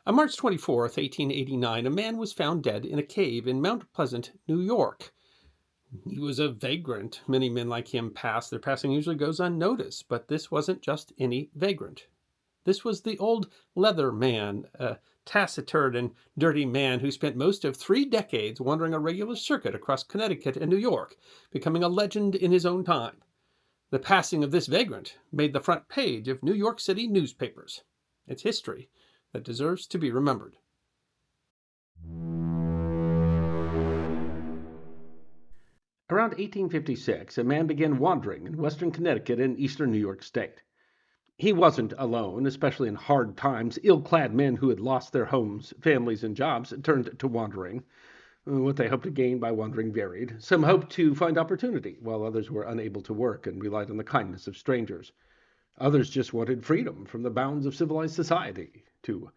On March 24th, 1889, a man was found dead in a cave in Mount Pleasant, New York. He was a vagrant. Many men like him pass. Their passing usually goes unnoticed, but this wasn't just any vagrant. This was the old leather man, a taciturn and dirty man who spent most of 3 decades wandering a regular circuit across Connecticut and New York, becoming a legend in his own time. The passing of this vagrant made the front page of New York City newspapers. It's history that deserves to be remembered. Around 1856, a man began wandering in western Connecticut and eastern New York State. He wasn't alone, especially in hard times. Ill-clad men who had lost their homes, families, and jobs turned to wandering. What they hoped to gain by wandering varied. Some hoped to find opportunity, while others were unable to work and relied on the kindness of strangers. Others just wanted freedom from the bounds of civilized society, to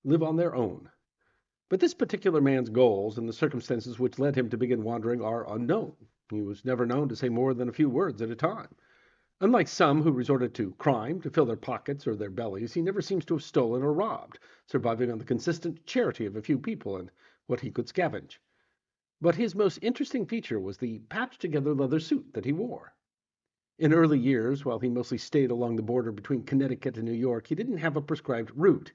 live on their own. But this particular man's goals and the circumstances which led him to begin wandering are unknown. He was never known to say more than a few words at a time. Unlike some who resorted to crime to fill their pockets or their bellies, he never seems to have stolen or robbed, surviving on the consistent charity of a few people and what he could scavenge. But his most interesting feature was the patched-together leather suit that he wore. In early years, while he mostly stayed along the border between Connecticut and New York, he didn't have a prescribed route.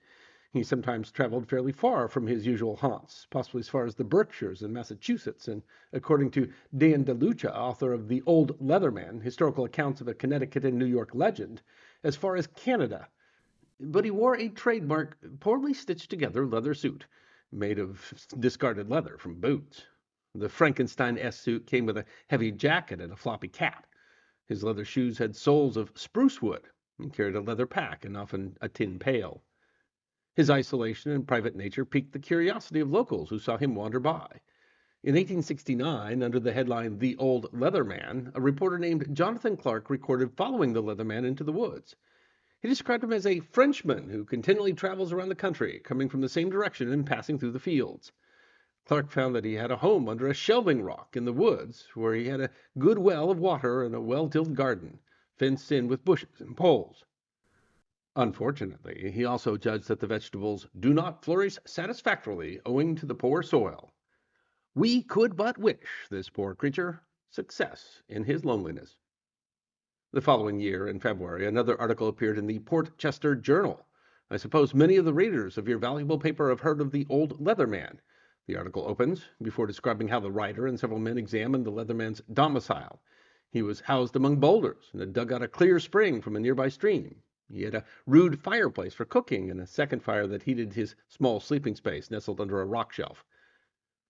He sometimes traveled fairly far from his usual haunts, possibly as far as the Berkshires in Massachusetts, and according to Dan DeLucia, author of The Old Leatherman, Historical Accounts of a Connecticut and New York Legend, as far as Canada. But he wore a trademark, poorly stitched together leather suit, made of discarded leather from boots. The Frankenstein S suit came with a heavy jacket and a floppy cap. His leather shoes had soles of spruce wood and carried a leather pack and often a tin pail. His isolation and private nature piqued the curiosity of locals who saw him wander by. In 1869, under the headline The Old Leatherman, a reporter named Jonathan Clark recorded following the Leatherman into the woods. He described him as a Frenchman who continually travels around the country, coming from the same direction and passing through the fields. Clark found that he had a home under a shelving rock in the woods, where he had a good well of water and a well-tilled garden, fenced in with bushes and poles. Unfortunately, he also judged that the vegetables do not flourish satisfactorily owing to the poor soil. We could but wish this poor creature success in his loneliness. The following year, in February, another article appeared in the Portchester Journal. I suppose many of the readers of your valuable paper have heard of the Old Leatherman. The article opens before describing how the writer and several men examined the Leatherman's domicile. He was housed among boulders and had dug out a clear spring from a nearby stream. He had a rude fireplace for cooking and a second fire that heated his small sleeping space nestled under a rock shelf.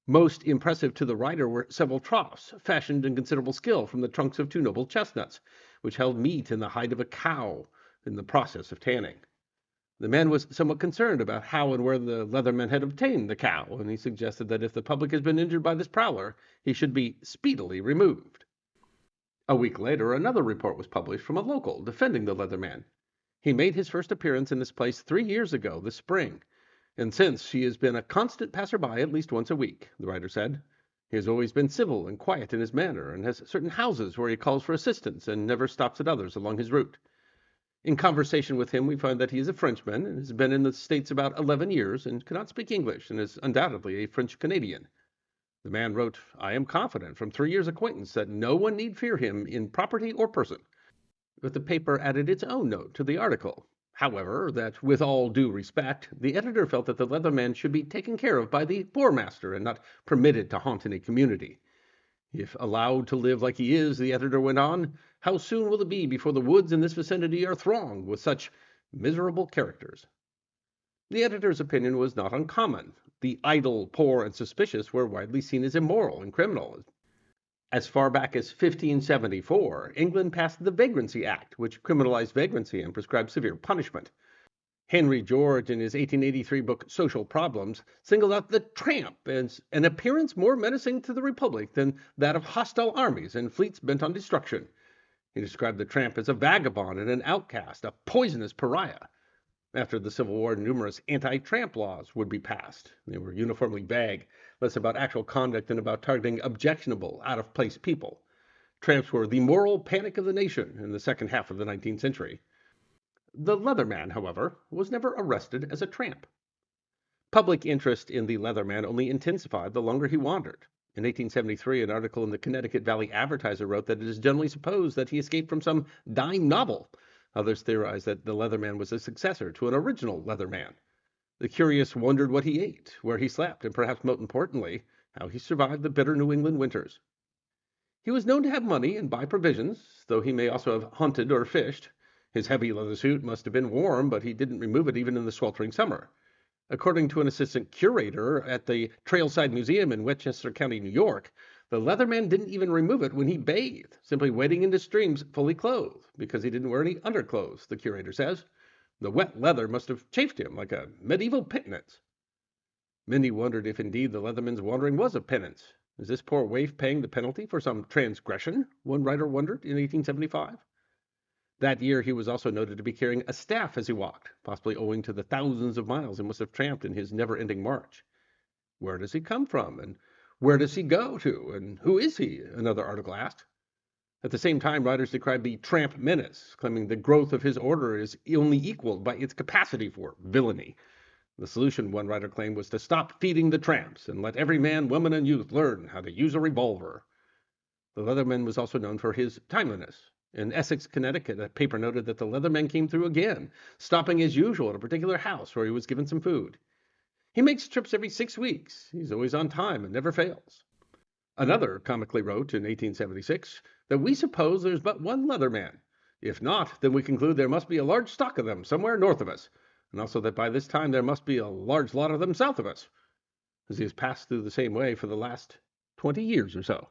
Most impressive to the writer were several troughs, fashioned in considerable skill from the trunks of two noble chestnuts, which held meat and the hide of a cow in the process of tanning. The man was somewhat concerned about how and where the Leatherman had obtained the cow, and he suggested that if the public has been injured by this prowler, he should be speedily removed. A week later, another report was published from a local defending the Leatherman. He made his first appearance in this place 3 years ago, this spring, and since he has been a constant passer-by at least once a week, the writer said. He has always been civil and quiet in his manner, and has certain houses where he calls for assistance and never stops at others along his route. In conversation with him, we find that he is a Frenchman and has been in the States about 11 years and cannot speak English and is undoubtedly a French-Canadian. The man wrote, I am confident from 3 years' acquaintance that no one need fear him in property or person. But the paper added its own note to the article. However, that with all due respect, the editor felt that the Leatherman should be taken care of by the poor master and not permitted to haunt any community. If allowed to live like he is, the editor went on, how soon will it be before the woods in this vicinity are thronged with such miserable characters? The editor's opinion was not uncommon. The idle, poor, and suspicious were widely seen as immoral and criminal. As far back as 1574, England passed the Vagrancy Act, which criminalized vagrancy and prescribed severe punishment. Henry George, in his 1883 book Social Problems, singled out the tramp as an appearance more menacing to the Republic than that of hostile armies and fleets bent on destruction. He described the tramp as a vagabond and an outcast, a poisonous pariah. After the Civil War, numerous anti-tramp laws would be passed. They were uniformly vague, less about actual conduct than about targeting objectionable, out-of-place people. Tramps were the moral panic of the nation in the second half of the 19th century. The Leatherman, however, was never arrested as a tramp. Public interest in the Leatherman only intensified the longer he wandered. In 1873, an article in the Connecticut Valley Advertiser wrote that it is generally supposed that he escaped from some dime novel. Others theorized that the Leatherman was a successor to an original Leatherman. The curious wondered what he ate, where he slept, and perhaps most importantly, how he survived the bitter New England winters. He was known to have money and buy provisions, though he may also have hunted or fished. His heavy leather suit must have been warm, but he didn't remove it even in the sweltering summer. According to an assistant curator at the Trailside Museum in Westchester County, New York, the Leatherman didn't even remove it when he bathed, simply wading into streams fully clothed, because he didn't wear any underclothes, the curator says. The wet leather must have chafed him like a medieval pittance. Many wondered if indeed the Leatherman's wandering was a penance. Is this poor waif paying the penalty for some transgression? One writer wondered in 1875. That year he was also noted to be carrying a staff as he walked, possibly owing to the thousands of miles he must have tramped in his never-ending march. Where does he come from, and where does he go to, and who is he? Another article asked. At the same time, writers decried the tramp menace, claiming the growth of his order is only equaled by its capacity for villainy. The solution, one writer claimed, was to stop feeding the tramps and let every man, woman, and youth learn how to use a revolver. The Leatherman was also known for his timeliness. In Essex, Connecticut, a paper noted that the Leatherman came through again, stopping as usual at a particular house where he was given some food. He makes trips every 6 weeks. He's always on time and never fails. Another comically wrote in 1876 that we suppose there's but one Leatherman. If not, then we conclude there must be a large stock of them somewhere north of us, and also that by this time there must be a large lot of them south of us, as he has passed through the same way for the last 20 years or so.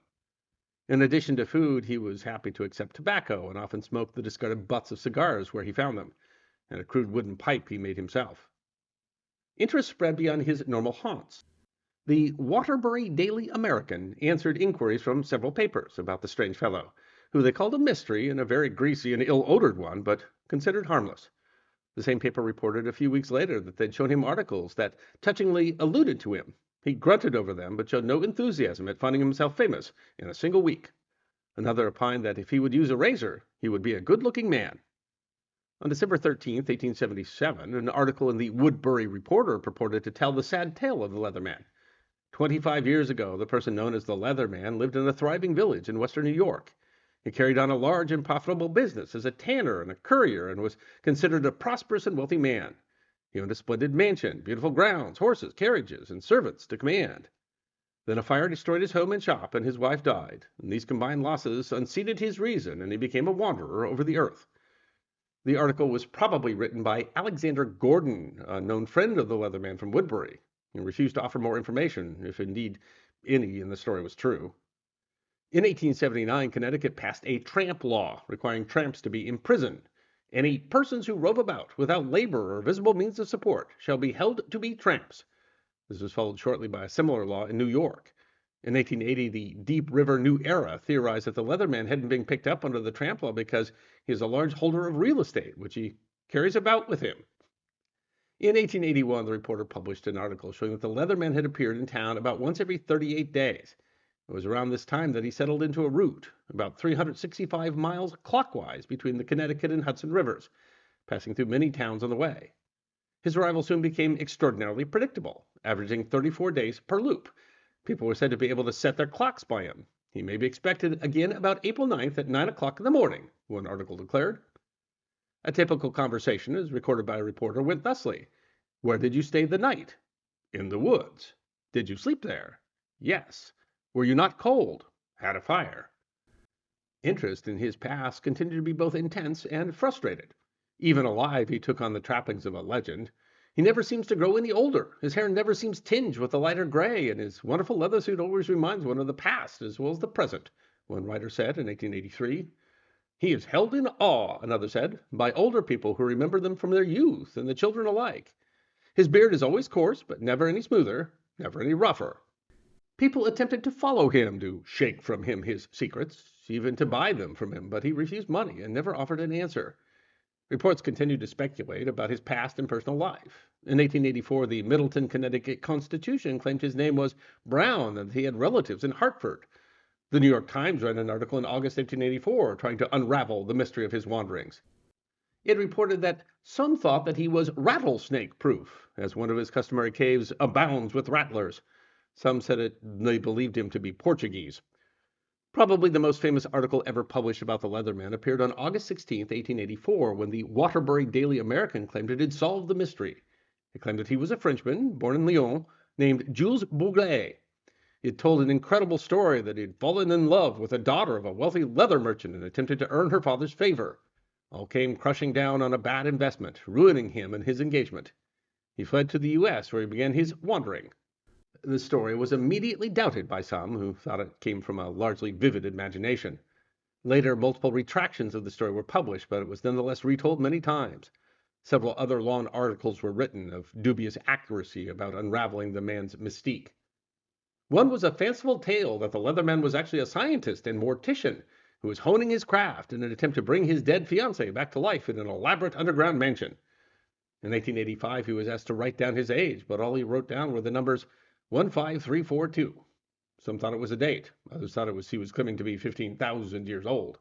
In addition to food, he was happy to accept tobacco and often smoked the discarded butts of cigars where he found them, and a crude wooden pipe he made himself. Interest spread beyond his normal haunts. The Waterbury Daily American answered inquiries from several papers about the strange fellow, who they called a mystery and a very greasy and ill-odored one, but considered harmless. The same paper reported a few weeks later that they'd shown him articles that touchingly alluded to him. He grunted over them, but showed no enthusiasm at finding himself famous in a single week. Another opined that if he would use a razor, he would be a good-looking man. On December 13th, 1877, an article in the Woodbury Reporter purported to tell the sad tale of the Leatherman. 25 years ago, the person known as the Leatherman lived in a thriving village in western New York. He carried on a large and profitable business as a tanner and a currier and was considered a prosperous and wealthy man. He owned a splendid mansion, beautiful grounds, horses, carriages, and servants to command. Then a fire destroyed his home and shop, and his wife died, and these combined losses unseated his reason, and he became a wanderer over the earth. The article was probably written by Alexander Gordon, a known friend of the Leatherman from Woodbury. He refused to offer more information, if indeed any in the story was true. In 1879, Connecticut passed a tramp law requiring tramps to be imprisoned. Any persons who rove about without labor or visible means of support shall be held to be tramps. This was followed shortly by a similar law in New York. In 1880, the Deep River New Era theorized that the Leatherman hadn't been picked up under the tramp law because he is a large holder of real estate, which he carries about with him. In 1881, the reporter published an article showing that the Leatherman had appeared in town about once every 38 days. It was around this time that he settled into a route, about 365 miles clockwise between the Connecticut and Hudson rivers, passing through many towns on the way. His arrival soon became extraordinarily predictable, averaging 34 days per loop. People were said to be able to set their clocks by him. He may be expected again about April 9th at 9 o'clock in the morning, one article declared. A typical conversation, as recorded by a reporter, went thusly. Where did you stay the night? In the woods. Did you sleep there? Yes. Were you not cold? Had a fire. Interest in his past continued to be both intense and frustrated. Even alive, he took on the trappings of a legend. He never seems to grow any older. His hair never seems tinged with a lighter gray, and his wonderful leather suit always reminds one of the past as well as the present, one writer said in 1883. He is held in awe, another said, by older people who remember them from their youth, and the children alike. His beard is always coarse, but never any smoother, never any rougher. People attempted to follow him, to shake from him his secrets, even to buy them from him, but he refused money and never offered an answer. Reports continued to speculate about his past and personal life. In 1884, the Middleton, Connecticut Constitution claimed his name was Brown and that he had relatives in Hartford. The New York Times ran an article in August 1884 trying to unravel the mystery of his wanderings. It reported that Some thought that he was rattlesnake-proof, as one of his customary caves abounds with rattlers. Some said they believed him to be Portuguese. Probably the most famous article ever published about the Leatherman appeared on August 16, 1884, when the Waterbury Daily American claimed it had solved the mystery. It claimed that he was a Frenchman, born in Lyon, named Jules Bourglet. It told an incredible story that he had fallen in love with a daughter of a wealthy leather merchant and attempted to earn her father's favor. All came crushing down on a bad investment, ruining him and his engagement. He fled to the U.S., where he began his wandering. The story was immediately doubted by some, who thought it came from a largely vivid imagination. Later, multiple retractions of the story were published, but it was nonetheless retold many times. Several other long articles were written of dubious accuracy about unraveling the man's mystique. One was a fanciful tale that the Leatherman was actually a scientist and mortician who was honing his craft in an attempt to bring his dead fiancée back to life in an elaborate underground mansion. In 1885, he was asked to write down his age, but all he wrote down were the numbers 15342. Some thought it was a date. Others thought he was claiming to be 15,000 years old.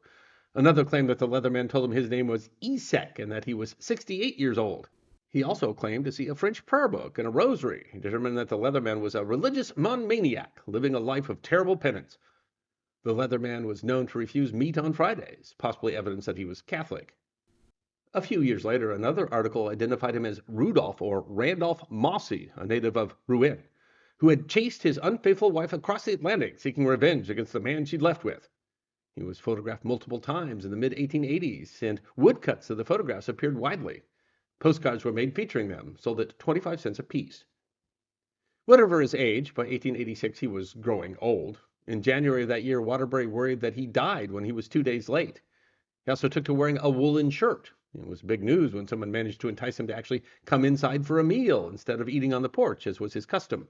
Another claimed that the Leatherman told him his name was Esek and that he was 68 years old. He also claimed to see a French prayer book and a rosary. He determined that the Leatherman was a religious monomaniac, living a life of terrible penance. The Leatherman was known to refuse meat on Fridays, possibly evidence that he was Catholic. A few years later, another article identified him as Rudolph or Randolph Mossy, a native of Rouen, who had chased his unfaithful wife across the Atlantic, seeking revenge against the man she'd left with. He was photographed multiple times in the mid-1880s, and woodcuts of the photographs appeared widely. Postcards were made featuring them, sold at 25 cents apiece. Whatever his age, by 1886 he was growing old. In January of that year, Waterbury worried that he died when he was 2 days late. He also took to wearing a woolen shirt. It was big news when someone managed to entice him to actually come inside for a meal instead of eating on the porch, as was his custom.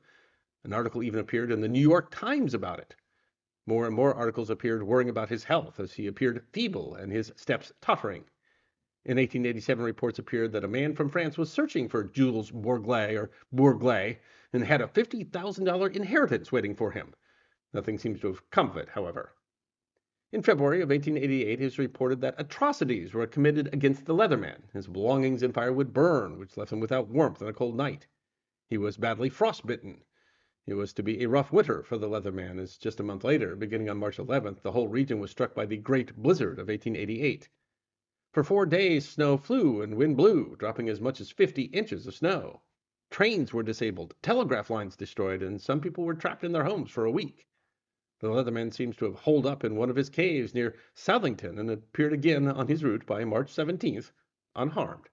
An article even appeared in the New York Times about it. More and more articles appeared worrying about his health, as he appeared feeble and his steps tottering. In 1887, reports appeared that a man from France was searching for Jules Bourglet and had a $50,000 inheritance waiting for him. Nothing seems to have come of it, however. In February of 1888, it was reported that atrocities were committed against the Leatherman. His belongings in firewood burned, which left him without warmth on a cold night. He was badly frostbitten. It was to be a rough winter for the Leatherman, as just a month later, beginning on March 11th, the whole region was struck by the Great Blizzard of 1888. For 4 days, snow flew and wind blew, dropping as much as 50 inches of snow. Trains were disabled, telegraph lines destroyed, and some people were trapped in their homes for a week. The Leatherman seems to have holed up in one of his caves near Southington and appeared again on his route by March 17th, unharmed.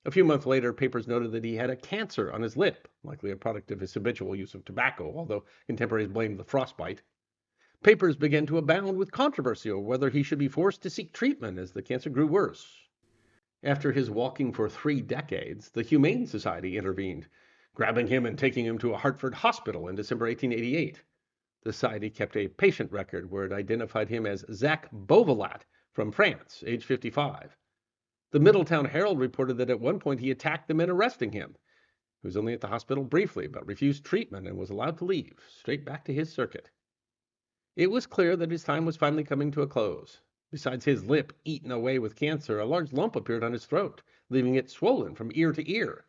A few months later, papers noted that he had a cancer on his lip, likely a product of his habitual use of tobacco, although contemporaries blamed the frostbite. Papers began to abound with controversy over whether he should be forced to seek treatment as the cancer grew worse. After his walking for 3 decades, the Humane Society intervened, grabbing him and taking him to a Hartford hospital in December 1888. The society kept a patient record where it identified him as Zach Beauvalat from France, age 55. The Middletown Herald reported that at one point he attacked the men arresting him. He was only at the hospital briefly, but refused treatment and was allowed to leave, straight back to his circuit. It was clear that his time was finally coming to a close. Besides his lip eaten away with cancer, a large lump appeared on his throat, leaving it swollen from ear to ear.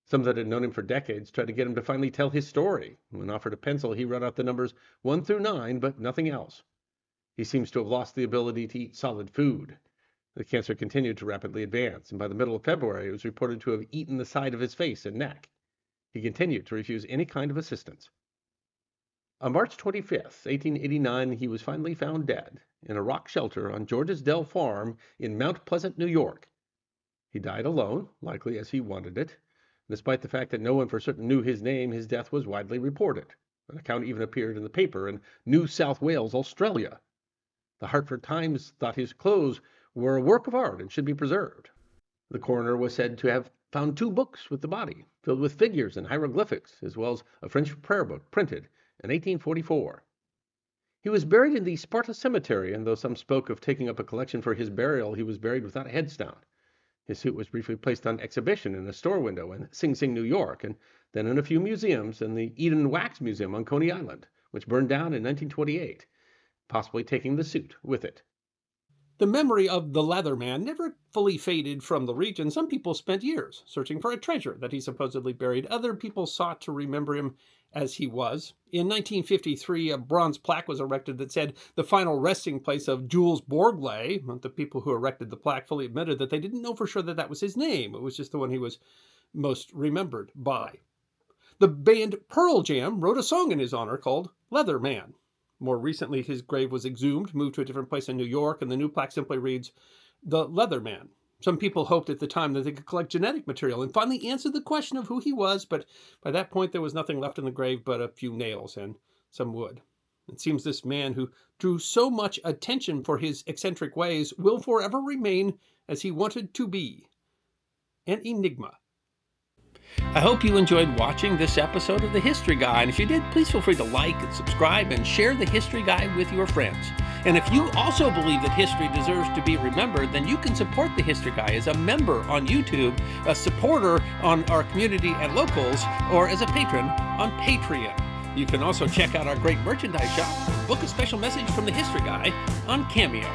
Some that had known him for decades tried to get him to finally tell his story. When offered a pencil, he wrote out the numbers 1 through 9, but nothing else. He seems to have lost the ability to eat solid food. The cancer continued to rapidly advance, and by the middle of February, it was reported to have eaten the side of his face and neck. He continued to refuse any kind of assistance. On March 25th, 1889, he was finally found dead in a rock shelter on George's Dell Farm in Mount Pleasant, New York. He died alone, likely as he wanted it. Despite the fact that no one for certain knew his name, his death was widely reported. An account even appeared in the paper in New South Wales, Australia. The Hartford Times thought his clothes were a work of art and should be preserved. The coroner was said to have found 2 books with the body, filled with figures and hieroglyphics, as well as a French prayer book printed in 1844. He was buried in the Sparta Cemetery, and though some spoke of taking up a collection for his burial, he was buried without a headstone. His suit was briefly placed on exhibition in a store window in Sing Sing, New York, and then in a few museums, and the Eden Wax Museum on Coney Island, which burned down in 1928, possibly taking the suit with it. The memory of the Leather Man never fully faded from the region. Some people spent years searching for a treasure that he supposedly buried. Other people sought to remember him as he was. In 1953, a bronze plaque was erected that said the final resting place of Jules Borglay. The people who erected the plaque fully admitted that they didn't know for sure that that was his name. It was just the one he was most remembered by. The band Pearl Jam wrote a song in his honor called Leather Man. More recently, his grave was exhumed, moved to a different place in New York, and the new plaque simply reads, The Leather Man. Some people hoped at the time that they could collect genetic material and finally answer the question of who he was, but by that point there was nothing left in the grave but a few nails and some wood. It seems this man who drew so much attention for his eccentric ways will forever remain as he wanted to be, an enigma. I hope you enjoyed watching this episode of The History Guy, and if you did, please feel free to like and subscribe and share The History Guy with your friends. And if you also believe that history deserves to be remembered, then you can support The History Guy as a member on YouTube, a supporter on our community at Locals, or as a patron on Patreon. You can also check out our great merchandise shop, book a special message from The History Guy on Cameo.